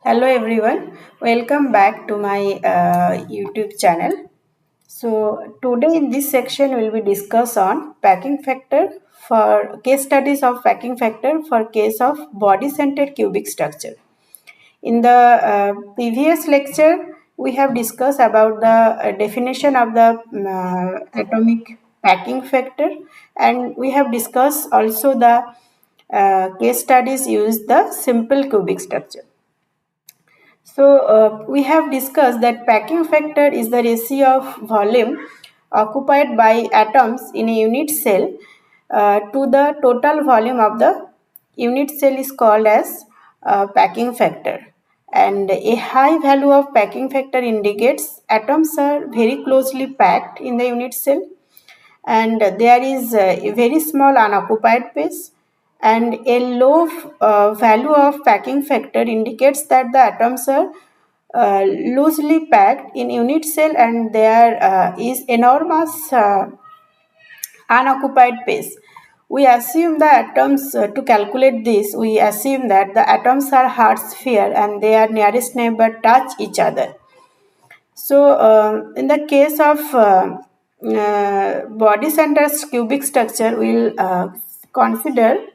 Hello everyone, welcome back to my YouTube channel. So today in this section we will be discuss on packing factor for case studies of packing factor for case of body centered cubic structure. In the previous lecture we have discussed about the definition of the atomic packing factor, and we have discussed also the case studies use the simple cubic structure. So we have discussed that packing factor is the ratio of volume occupied by atoms in a unit cell to the total volume of the unit cell is called as packing factor. And a high value of packing factor indicates atoms are very closely packed in the unit cell, and there is a very small unoccupied space, and a low value of packing factor indicates that the atoms are loosely packed in unit cell and there is enormous unoccupied space. We assume the atoms, to calculate this, we assume that the atoms are hard sphere and their nearest neighbor touch each other. So, in the case of body center cubic structure, we'll consider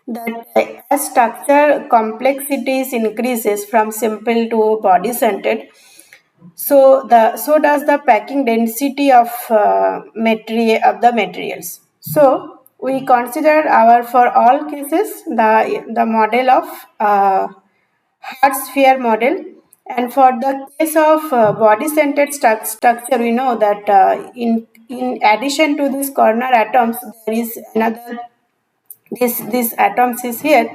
that as structure complexities increases from simple to body centered, so does the packing density of materials. So we consider our for all cases the model of hard sphere model, and for the case of body centered structure we know that in addition to these corner atoms there is another this atoms is here.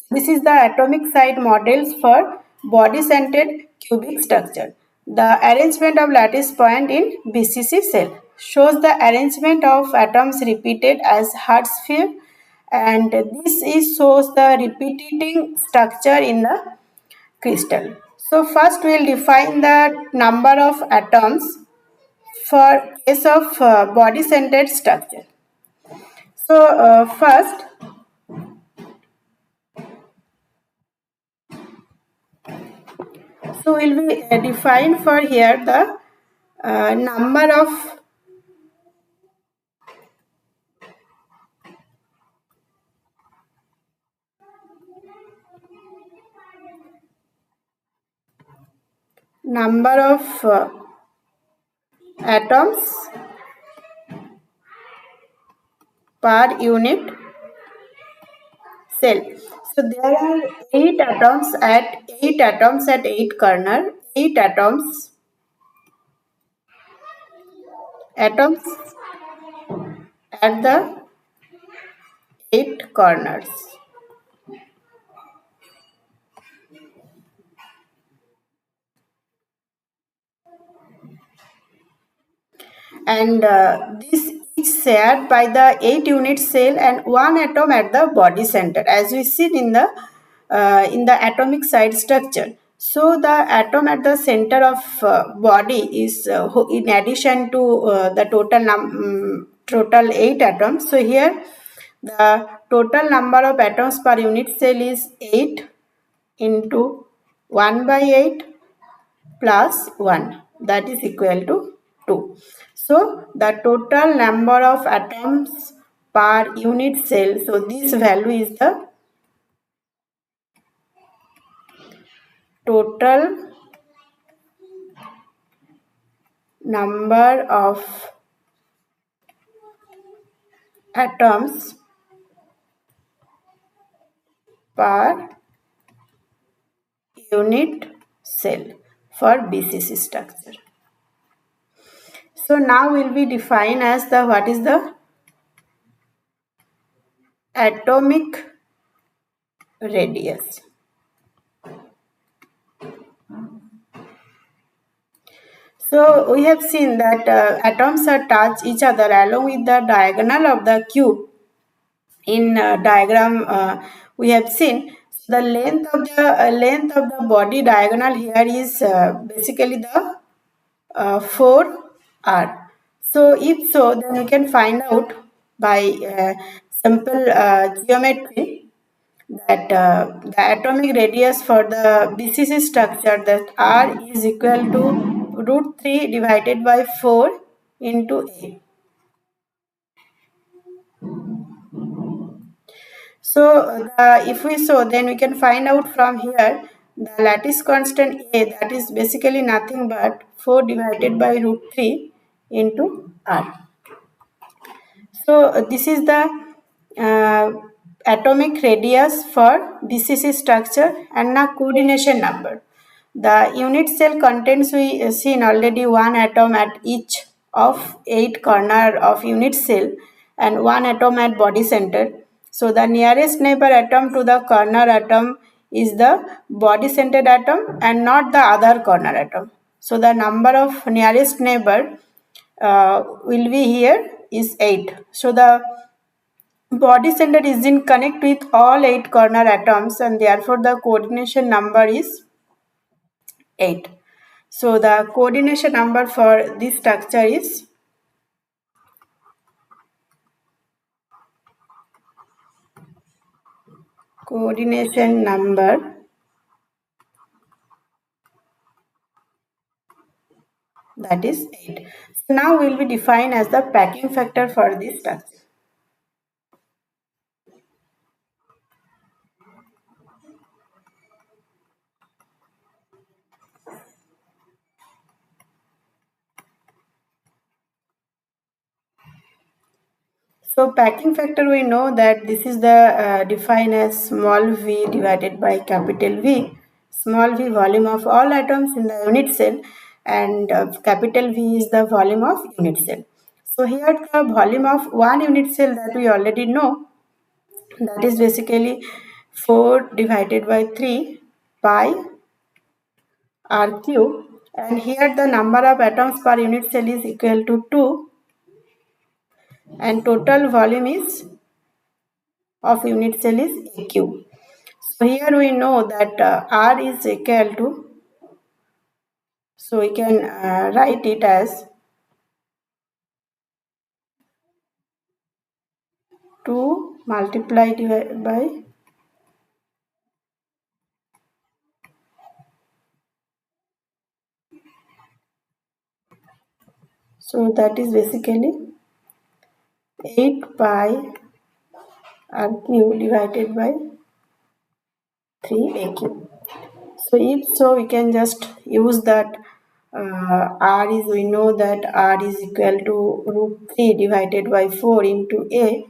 This is the atomic side models for body centered cubic structure. The arrangement of lattice point in BCC cell shows the arrangement of atoms repeated as hard sphere, and this is shows the repeating structure in the crystal. So first we will define the number of atoms for case of body centered structure. So first So we'll be define for here the number of atoms per unit cell. So there are eight atoms at eight corner, atoms at the eight corners. And this is shared by the 8 unit cell and one atom at the body center, as we see in the atomic side structure. So the atom at the center of body is in addition to the total 8 atoms. So here the total number of atoms per unit cell is 8 into 1 by 8 plus 1, that is equal to 2. So the total number of atoms per unit cell, so this value is the total number of atoms per unit cell for BCC structure. So now will be defined as the what is the atomic radius. So we have seen that atoms are touch each other along with the diagonal of the cube. In diagram we have seen. Length of the body diagonal here is basically the 4r. So if so, then we can find out by simple geometry that the atomic radius for the BCC structure, that r is equal to root 3 divided by 4 into a. So if we so, then we can find out from here the lattice constant a, that is basically nothing but 4 divided by root 3 into r. So this is the uh, atomic radius for BCC structure. And now coordination number. The unit cell contains, we seen already, one atom at each of 8 corner of unit cell and one atom at body center. So the nearest neighbor atom to the corner atom is the body centered atom and not the other corner atom. So the number of nearest neighbor will be here is 8. So the body center is in connect with all 8 corner atoms, and therefore the coordination number is 8. So the coordination number for this structure is coordination number, that is 8. So now will be defined as the packing factor for this structure. So packing factor, we know that this is the defined as small v divided by capital V. Small v volume of all atoms in the unit cell, and capital V is the volume of unit cell. So here the volume of one unit cell that we already know, that is basically 4 divided by 3 pi r cube, and here the number of atoms per unit cell is equal to 2, and total volume is of unit cell is a cube. So here we know that r is equal to, so we can write it as 2 multiplied by, so that is basically 8 pi r cube divided by 3 a cube. So if so, we can just use that r is, we know that r is equal to root 3 divided by 4 into a.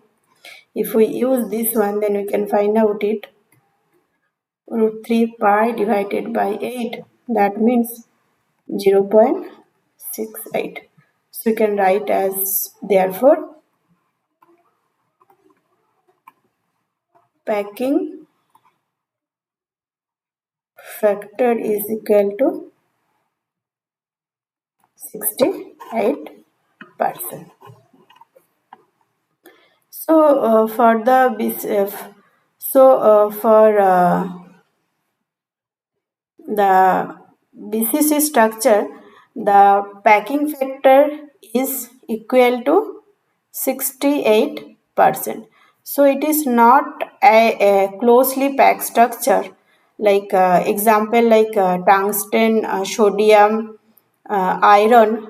If we use this one, then we can find out it, root 3 pi divided by 8, that means 0.68. So you can write as, therefore packing factor is equal to 68%. So for the for the BCC structure, the packing factor is equal to 68%. So it is not a closely packed structure, like example like tungsten, sodium, iron,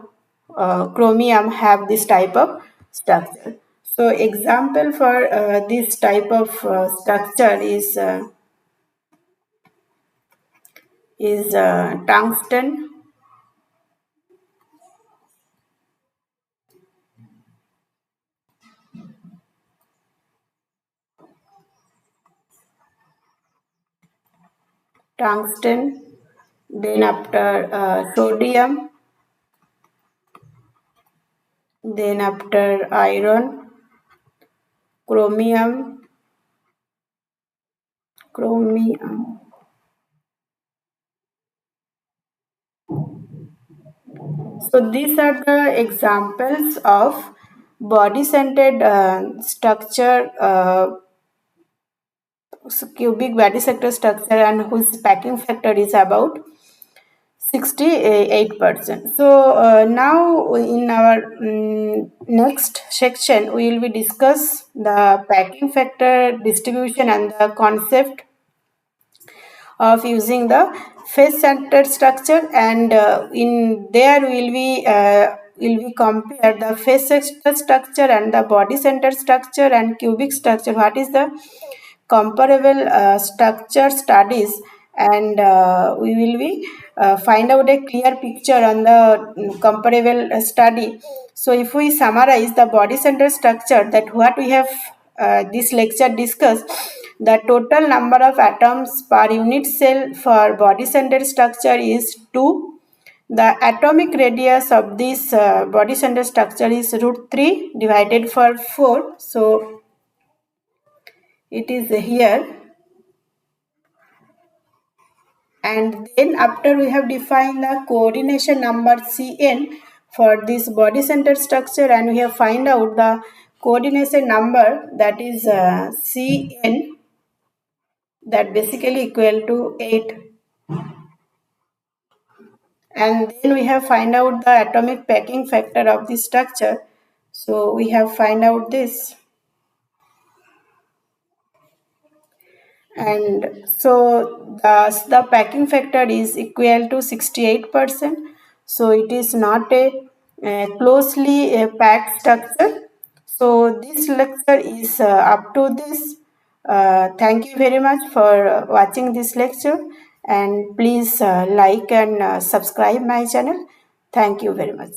chromium have this type of structure. So example for this type of structure is tungsten, then after sodium, then after iron, chromium, chromium. So these are the examples of body-centered structure cubic body sector structure and whose packing factor is about 68%. So now in our next section we will be discuss the packing factor distribution and the concept of using the face centered structure, and in there will we compare the face centered structure and the body centered structure and cubic structure. What is the comparable structure studies, and we will be find out a clear picture on the comparable study. So if we summarize the body center structure, that what we have this lecture discussed, the total number of atoms per unit cell for body center structure is 2. The atomic radius of this body center structure is root 3 divided for 4. So it is here, and then after we have defined the coordination number Cn for this body center structure, and we have find out the coordination number, that is Cn, that basically equal to 8, and then we have find out the atomic packing factor of the structure. So we have find out this, and so the packing factor is equal to 68%. So it is not a closely packed structure. So this lecture is up to this. Thank you very much for watching this lecture, and please like and subscribe my channel. Thank you very much.